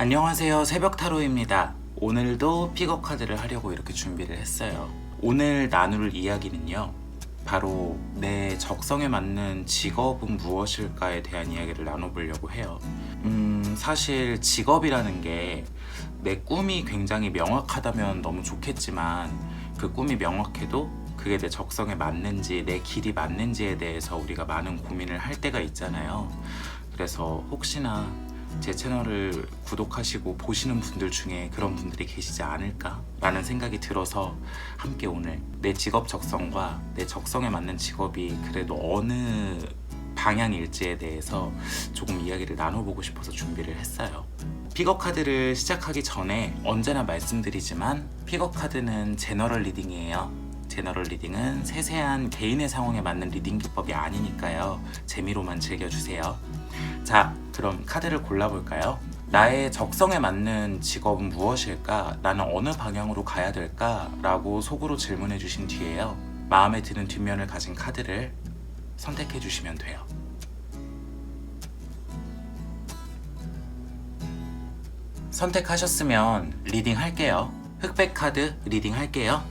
안녕하세요. 새벽 타로입니다. 오늘도 픽업 카드를 하려고 이렇게 준비를 했어요. 오늘 나눌 이야기는요, 바로 내 적성에 맞는 직업은 무엇일까에 대한 이야기를 나눠보려고 해요. 사실 직업이라는 게 내 꿈이 굉장히 명확하다면 너무 좋겠지만, 그 꿈이 명확해도 그게 내 적성에 맞는지 내 길이 맞는지에 대해서 우리가 많은 고민을 할 때가 있잖아요. 그래서 혹시나 제 채널을 구독하시고 보시는 분들 중에 그런 분들이 계시지 않을까 라는 생각이 들어서 함께 오늘 내 직업 적성과 내 적성에 맞는 직업이 그래도 어느 방향일지에 대해서 조금 이야기를 나눠보고 싶어서 준비를 했어요. 픽업 카드를 시작하기 전에 언제나 말씀드리지만, 픽업 카드는 제너럴 리딩이에요. 제너럴 리딩은 세세한 개인의 상황에 맞는 리딩 기법이 아니니까요, 재미로만 즐겨주세요. 자, 그럼 카드를 골라볼까요? 나의 적성에 맞는 직업은 무엇일까? 나는 어느 방향으로 가야 될까? 라고 속으로 질문해 주신 뒤에요, 마음에 드는 뒷면을 가진 카드를 선택해 주시면 돼요. 선택하셨으면 리딩 할게요. 흑백 카드 리딩 할게요.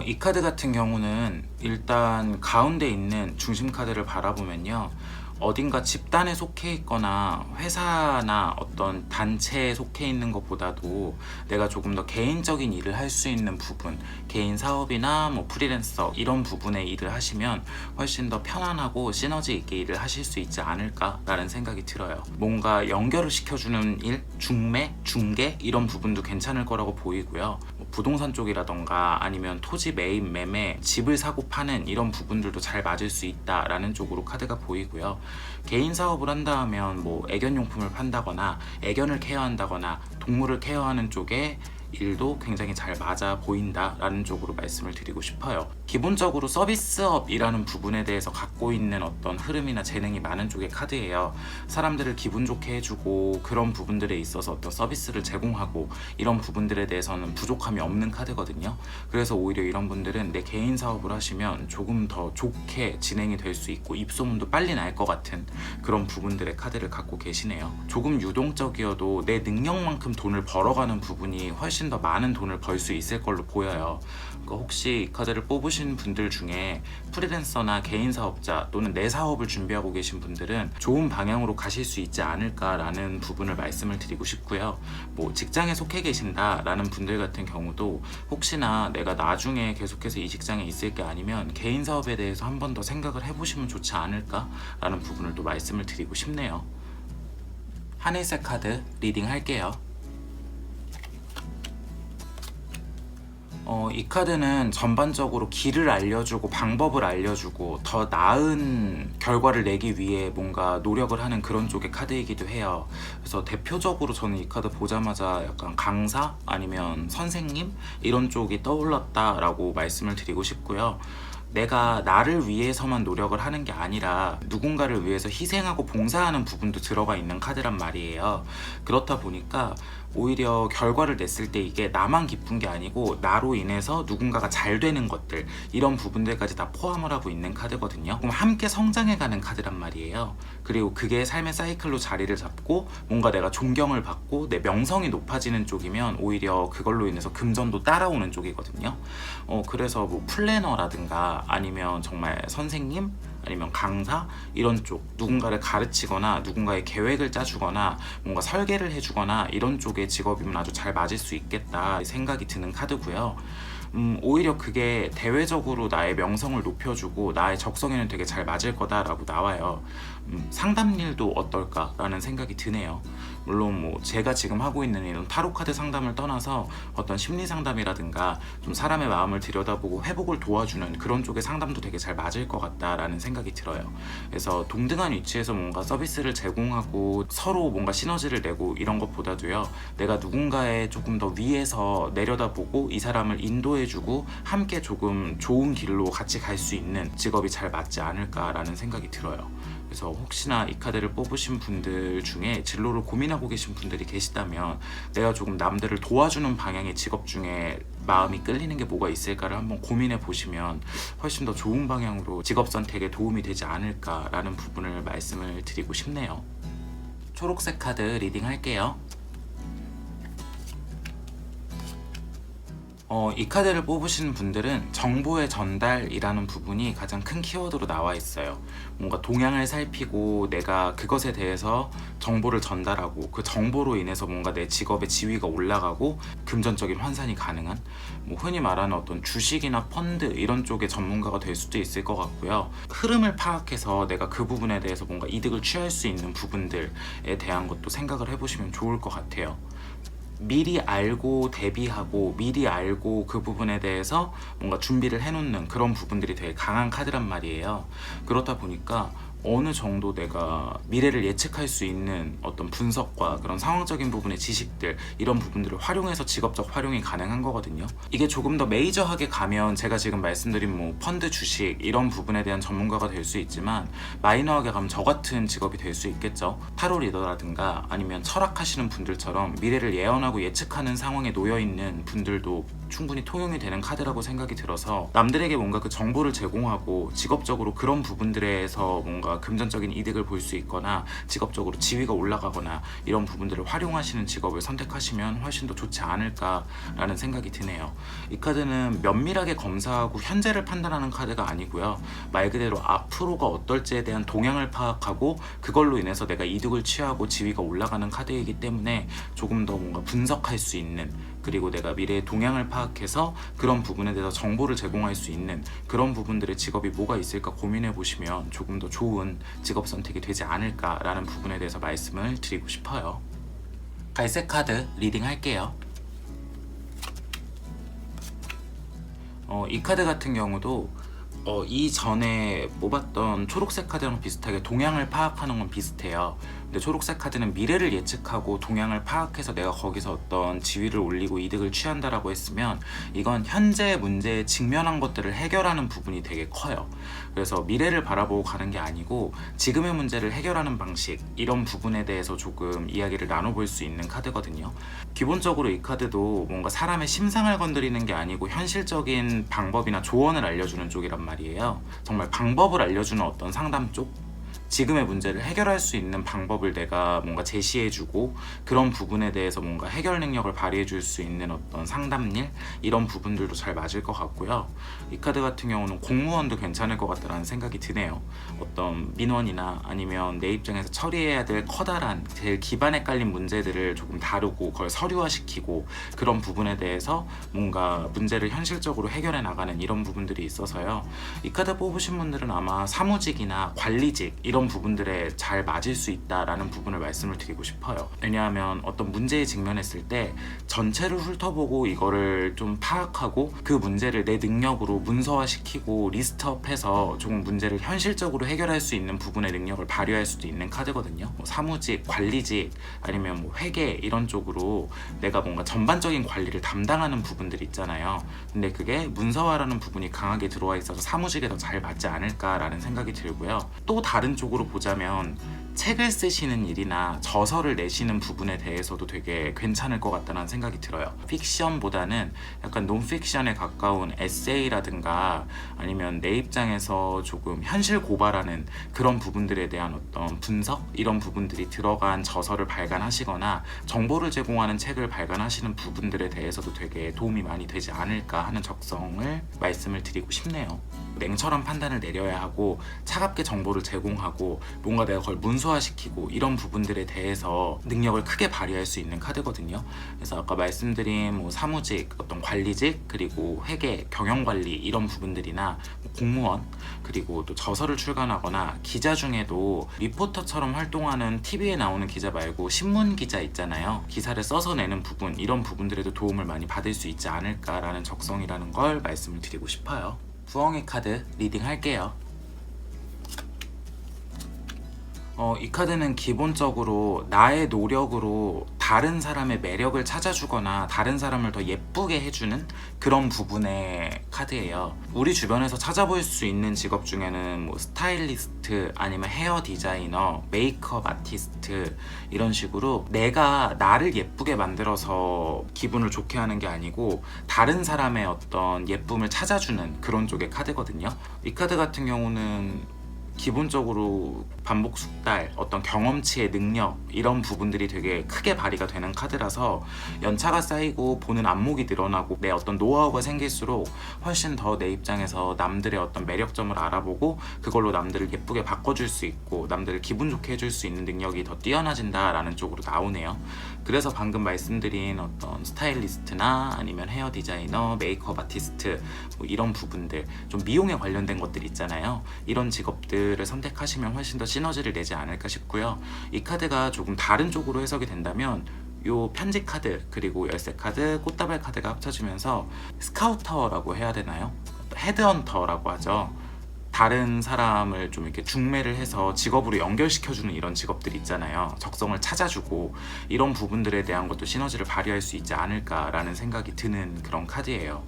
이 카드 같은 경우는 일단 가운데 있는 중심 카드를 바라보면요, 어딘가 집단에 속해 있거나 회사나 어떤 단체에 속해 있는 것보다도 내가 조금 더 개인적인 일을 할 수 있는 부분, 개인 사업이나 뭐 프리랜서 이런 부분의 일을 하시면 훨씬 더 편안하고 시너지 있게 일을 하실 수 있지 않을까라는 생각이 들어요. 뭔가 연결을 시켜주는 일, 중매, 중개 이런 부분도 괜찮을 거라고 보이고요. 뭐 부동산 쪽이라던가 아니면 토지 매입, 매매, 집을 사고 파는 이런 부분들도 잘 맞을 수 있다라는 쪽으로 카드가 보이고요. 개인 사업을 한다 하면 뭐 애견용품을 판다거나 애견을 케어한다거나 동물을 케어하는 쪽에 일도 굉장히 잘 맞아 보인다라는 쪽으로 말씀을 드리고 싶어요. 기본적으로 서비스업이라는 부분에 대해서 갖고 있는 어떤 흐름이나 재능이 많은 쪽의 카드예요. 사람들을 기분 좋게 해주고 그런 부분들에 있어서 어떤 서비스를 제공하고 이런 부분들에 대해서는 부족함이 없는 카드거든요. 그래서 오히려 이런 분들은 내 개인 사업을 하시면 조금 더 좋게 진행이 될 수 있고 입소문도 빨리 날 것 같은 그런 부분들의 카드를 갖고 계시네요. 조금 유동적이어도 내 능력만큼 돈을 벌어가는 부분이 훨씬 더 많은 돈을 벌 수 있을 걸로 보여요. 그러니까 혹시 이 카드를 뽑으신 분들 중에 프리랜서나 개인 사업자 또는 내 사업을 준비하고 계신 분들은 좋은 방향으로 가실 수 있지 않을까라는 부분을 말씀을 드리고 싶고요. 뭐 직장에 속해 계신다라는 분들 같은 경우도 혹시나 내가 나중에 계속해서 이 직장에 있을 게 아니면 개인 사업에 대해서 한 번 더 생각을 해보시면 좋지 않을까라는 부분을 또 말씀을 드리고 싶네요. 하늘색 카드 리딩 할게요. 이 카드는 전반적으로 길을 알려주고 방법을 알려주고 더 나은 결과를 내기 위해 뭔가 노력을 하는 그런 쪽의 카드이기도 해요. 그래서 대표적으로 저는 이 카드 보자마자 약간 강사 아니면 선생님 이런 쪽이 떠올랐다라고 말씀을 드리고 싶고요. 내가 나를 위해서만 노력을 하는 게 아니라 누군가를 위해서 희생하고 봉사하는 부분도 들어가 있는 카드란 말이에요. 그렇다 보니까 오히려 결과를 냈을 때 이게 나만 기쁜 게 아니고 나로 인해서 누군가가 잘 되는 것들, 이런 부분들까지 다 포함을 하고 있는 카드거든요. 그럼 함께 성장해가는 카드란 말이에요. 그리고 그게 삶의 사이클로 자리를 잡고 뭔가 내가 존경을 받고 내 명성이 높아지는 쪽이면 오히려 그걸로 인해서 금전도 따라오는 쪽이거든요. 그래서 뭐 플래너라든가 아니면 정말 선생님 아니면 강사 이런 쪽, 누군가를 가르치거나 누군가의 계획을 짜주거나 뭔가 설계를 해주거나 이런 쪽의 직업이면 아주 잘 맞을 수 있겠다 생각이 드는 카드고요. 오히려 그게 대외적으로 나의 명성을 높여주고 나의 적성에는 되게 잘 맞을 거다라고 나와요. 상담일도 어떨까라는 생각이 드네요. 물론 뭐 제가 지금 하고 있는 이런 타로 카드 상담을 떠나서 어떤 심리 상담이라든가 좀 사람의 마음을 들여다보고 회복을 도와주는 그런 쪽의 상담도 되게 잘 맞을 것 같다라는 생각이 들어요. 그래서 동등한 위치에서 뭔가 서비스를 제공하고 서로 뭔가 시너지를 내고 이런 것보다도요, 내가 누군가의 조금 더 위에서 내려다보고 이 사람을 인도해주고 함께 조금 좋은 길로 같이 갈 수 있는 직업이 잘 맞지 않을까라는 생각이 들어요. 그래서 혹시나 이 카드를 뽑으신 분들 중에 진로를 고민하고 계신 분들이 계시다면 내가 조금 남들을 도와주는 방향의 직업 중에 마음이 끌리는 게 뭐가 있을까를 한번 고민해 보시면 훨씬 더 좋은 방향으로 직업 선택에 도움이 되지 않을까라는 부분을 말씀을 드리고 싶네요. 초록색 카드 리딩 할게요. 이 카드를 뽑으시는 분들은 정보의 전달이라는 부분이 가장 큰 키워드로 나와 있어요. 뭔가 동향을 살피고 내가 그것에 대해서 정보를 전달하고 그 정보로 인해서 뭔가 내 직업의 지위가 올라가고 금전적인 환산이 가능한, 뭐 흔히 말하는 어떤 주식이나 펀드 이런 쪽의 전문가가 될 수도 있을 것 같고요. 흐름을 파악해서 내가 그 부분에 대해서 뭔가 이득을 취할 수 있는 부분들에 대한 것도 생각을 해보시면 좋을 것 같아요. 미리 알고 대비하고 미리 알고 그 부분에 대해서 뭔가 준비를 해놓는 그런 부분들이 되게 강한 카드란 말이에요. 그렇다 보니까 어느 정도 내가 미래를 예측할 수 있는 어떤 분석과 그런 상황적인 부분의 지식들, 이런 부분들을 활용해서 직업적 활용이 가능한 거거든요. 이게 조금 더 메이저하게 가면 제가 지금 말씀드린 뭐 펀드, 주식 이런 부분에 대한 전문가가 될 수 있지만, 마이너하게 가면 저 같은 직업이 될 수 있겠죠. 타로 리더라든가 아니면 철학하시는 분들처럼 미래를 예언하고 예측하는 상황에 놓여 있는 분들도 충분히 통용이 되는 카드라고 생각이 들어서, 남들에게 뭔가 그 정보를 제공하고 직업적으로 그런 부분들에서 뭔가 금전적인 이득을 볼 수 있거나 직업적으로 지위가 올라가거나 이런 부분들을 활용하시는 직업을 선택하시면 훨씬 더 좋지 않을까라는 생각이 드네요. 이 카드는 면밀하게 검사하고 현재를 판단하는 카드가 아니고요. 말 그대로 앞으로가 어떨지에 대한 동향을 파악하고 그걸로 인해서 내가 이득을 취하고 지위가 올라가는 카드이기 때문에 조금 더 뭔가 분석할 수 있는, 그리고 내가 미래의 동향을 파악해서 그런 부분에 대해서 정보를 제공할 수 있는 그런 부분들의 직업이 뭐가 있을까 고민해 보시면 조금 더 좋은 직업 선택이 되지 않을까라는 부분에 대해서 말씀을 드리고 싶어요. 갈색 카드 리딩 할게요. 이 카드 같은 경우도 이전에 뽑았던 초록색 카드랑 비슷하게 동향을 파악하는 건 비슷해요. 근데 초록색 카드는 미래를 예측하고 동향을 파악해서 내가 거기서 어떤 지위를 올리고 이득을 취한다라고 했으면, 이건 현재 문제에 직면한 것들을 해결하는 부분이 되게 커요. 그래서 미래를 바라보고 가는 게 아니고 지금의 문제를 해결하는 방식, 이런 부분에 대해서 조금 이야기를 나눠볼 수 있는 카드거든요. 기본적으로 이 카드도 뭔가 사람의 심상을 건드리는 게 아니고 현실적인 방법이나 조언을 알려주는 쪽이란 말이에요. 정말 방법을 알려주는 어떤 상담 쪽, 지금의 문제를 해결할 수 있는 방법을 내가 뭔가 제시해주고 그런 부분에 대해서 뭔가 해결 능력을 발휘해줄 수 있는 어떤 상담일, 이런 부분들도 잘 맞을 것 같고요. 이 카드 같은 경우는 공무원도 괜찮을 것 같다는 생각이 드네요. 어떤 민원이나 아니면 내 입장에서 처리해야 될 커다란 제일 기반에 깔린 문제들을 조금 다루고 그걸 서류화시키고 그런 부분에 대해서 뭔가 문제를 현실적으로 해결해 나가는 이런 부분들이 있어서요. 이 카드 뽑으신 분들은 아마 사무직이나 관리직 이런 부분들에 잘 맞을 수 있다라는 부분을 말씀을 드리고 싶어요. 왜냐하면 어떤 문제에 직면했을 때 전체를 훑어보고 이거를 좀 파악하고 그 문제를 내 능력으로 문서화시키고 리스트업해서 조금 문제를 현실적으로 해결할 수 있는 부분의 능력을 발휘할 수도 있는 카드거든요. 뭐 사무직, 관리직 아니면 뭐 회계 이런 쪽으로 내가 뭔가 전반적인 관리를 담당하는 부분들 있잖아요. 근데 그게 문서화라는 부분이 강하게 들어와 있어서 사무직에 더 잘 맞지 않을까라는 생각이 들고요. 또 다른 쪽으로 보자면 책을 쓰시는 일이나 저서를 내시는 부분에 대해서도 되게 괜찮을 것 같다는 생각이 들어요. 픽션보다는 약간 논픽션에 가까운 에세이라든가 아니면 내 입장에서 조금 현실 고발하는 그런 부분들에 대한 어떤 분석, 이런 부분들이 들어간 저서를 발간하시거나 정보를 제공하는 책을 발간하시는 부분들에 대해서도 되게 도움이 많이 되지 않을까 하는 적성을 말씀을 드리고 싶네요. 냉철한 판단을 내려야 하고 차갑게 정보를 제공하고 뭔가 내가 그걸 문서화시키고 이런 부분들에 대해서 능력을 크게 발휘할 수 있는 카드거든요. 그래서 아까 말씀드린 뭐 사무직, 어떤 관리직, 그리고 회계, 경영관리 이런 부분들이나 공무원, 그리고 또 저서를 출간하거나 기자 중에도 리포터처럼 활동하는 TV에 나오는 기자 말고 신문 기자 있잖아요. 기사를 써서 내는 부분, 이런 부분들에도 도움을 많이 받을 수 있지 않을까라는 적성이라는 걸 말씀을 드리고 싶어요. 부엉이 카드 리딩 할게요. 이 카드는 기본적으로 나의 노력으로 다른 사람의 매력을 찾아주거나 다른 사람을 더 예쁘게 해주는 그런 부분의 카드예요. 우리 주변에서 찾아볼 수 있는 직업 중에는 뭐 스타일리스트, 아니면 헤어 디자이너, 메이크업 아티스트, 이런 식으로 내가 나를 예쁘게 만들어서 기분을 좋게 하는 게 아니고 다른 사람의 어떤 예쁨을 찾아주는 그런 쪽의 카드거든요. 이 카드 같은 경우는 기본적으로 반복 숙달, 어떤 경험치의 능력, 이런 부분들이 되게 크게 발휘가 되는 카드라서 연차가 쌓이고 보는 안목이 늘어나고 내 어떤 노하우가 생길수록 훨씬 더 내 입장에서 남들의 어떤 매력점을 알아보고 그걸로 남들을 예쁘게 바꿔줄 수 있고 남들을 기분 좋게 해줄 수 있는 능력이 더 뛰어나진다라는 쪽으로 나오네요. 그래서 방금 말씀드린 어떤 스타일리스트나 아니면 헤어 디자이너, 메이크업 아티스트, 뭐 이런 부분들, 좀 미용에 관련된 것들 있잖아요. 이런 직업들을 선택하시면 훨씬 더 시너지를 내지 않을까 싶고요. 이 카드가 조금 다른 쪽으로 해석이 된다면 요 편지 카드, 그리고 열쇠 카드, 꽃다발 카드가 합쳐지면서 스카우터라고 해야 되나요? 헤드헌터라고 하죠. 다른 사람을 좀 이렇게 중매를 해서 직업으로 연결시켜주는 이런 직업들 있잖아요. 적성을 찾아주고 이런 부분들에 대한 것도 시너지를 발휘할 수 있지 않을까라는 생각이 드는 그런 카드예요.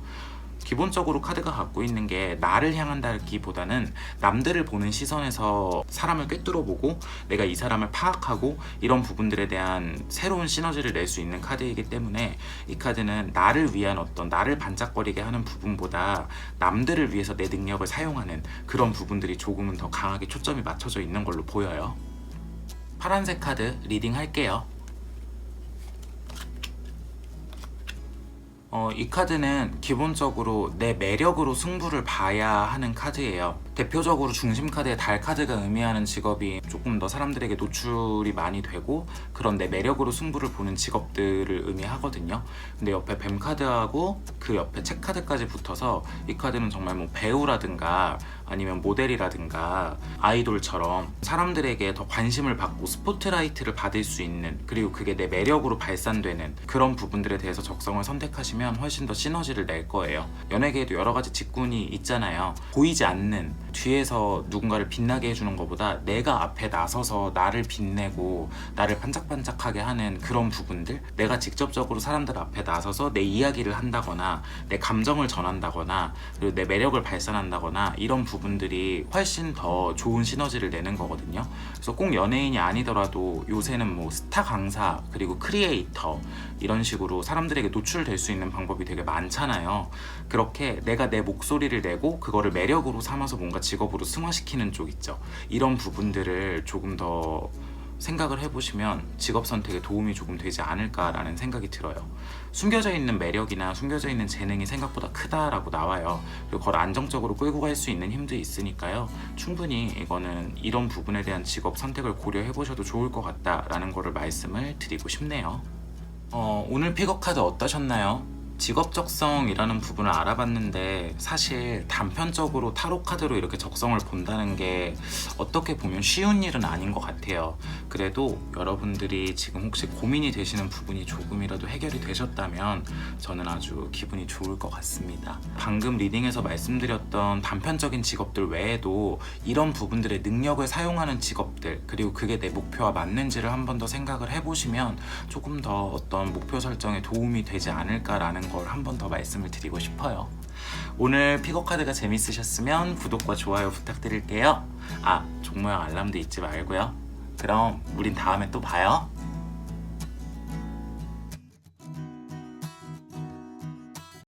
기본적으로 카드가 갖고 있는 게 나를 향한다기보다는 남들을 보는 시선에서 사람을 꿰뚫어보고 내가 이 사람을 파악하고 이런 부분들에 대한 새로운 시너지를 낼 수 있는 카드이기 때문에 이 카드는 나를 위한 어떤 나를 반짝거리게 하는 부분보다 남들을 위해서 내 능력을 사용하는 그런 부분들이 조금은 더 강하게 초점이 맞춰져 있는 걸로 보여요. 파란색 카드 리딩 할게요. 이 카드는 기본적으로 내 매력으로 승부를 봐야 하는 카드예요. 대표적으로 중심 카드의 달 카드가 의미하는 직업이 조금 더 사람들에게 노출이 많이 되고 그런 내 매력으로 승부를 보는 직업들을 의미하거든요. 근데 옆에 뱀 카드하고 그 옆에 책 카드까지 붙어서 이 카드는 정말 뭐 배우라든가 아니면 모델이라든가 아이돌처럼 사람들에게 더 관심을 받고 스포트라이트를 받을 수 있는, 그리고 그게 내 매력으로 발산되는 그런 부분들에 대해서 적성을 선택하시면 훨씬 더 시너지를 낼 거예요. 연예계에도 여러 가지 직군이 있잖아요. 보이지 않는, 뒤에서 누군가를 빛나게 해주는 것보다 내가 앞에 나서서 나를 빛내고 나를 반짝반짝하게 하는 그런 부분들, 내가 직접적으로 사람들 앞에 나서서 내 이야기를 한다거나 내 감정을 전한다거나 그리고 내 매력을 발산한다거나 이런 부분들이 훨씬 더 좋은 시너지를 내는 거거든요. 그래서 꼭 연예인이 아니더라도 요새는 뭐 스타 강사 그리고 크리에이터 이런 식으로 사람들에게 노출될 수 있는 방법이 되게 많잖아요. 그렇게 내가 내 목소리를 내고 그거를 매력으로 삼아서 뭔가 직업으로 승화시키는 쪽 있죠. 이런 부분들을 조금 더 생각을 해보시면 직업 선택에 도움이 조금 되지 않을까라는 생각이 들어요. 숨겨져 있는 매력이나 숨겨져 있는 재능이 생각보다 크다라고 나와요. 그리고 그걸 안정적으로 끌고 갈 수 있는 힘도 있으니까요. 충분히 이거는 이런 부분에 대한 직업 선택을 고려해보셔도 좋을 것 같다라는 거를 말씀을 드리고 싶네요. 오늘 픽업 카드 어떠셨나요? 직업 적성이라는 부분을 알아봤는데 사실 단편적으로 타로 카드로 이렇게 적성을 본다는 게 어떻게 보면 쉬운 일은 아닌 것 같아요. 그래도 여러분들이 지금 혹시 고민이 되시는 부분이 조금이라도 해결이 되셨다면 저는 아주 기분이 좋을 것 같습니다. 방금 리딩에서 말씀드렸던 단편적인 직업들 외에도 이런 부분들의 능력을 사용하는 직업들, 그리고 그게 내 목표와 맞는지를 한 번 더 생각을 해보시면 조금 더 어떤 목표 설정에 도움이 되지 않을까라는 걸 한 번 더 말씀을 드리고 싶어요. 오늘 픽업 카드가 재밌으셨으면 구독과 좋아요 부탁드릴게요. 종 모양 알람도 잊지 말고요. 그럼 우린 다음에 또 봐요.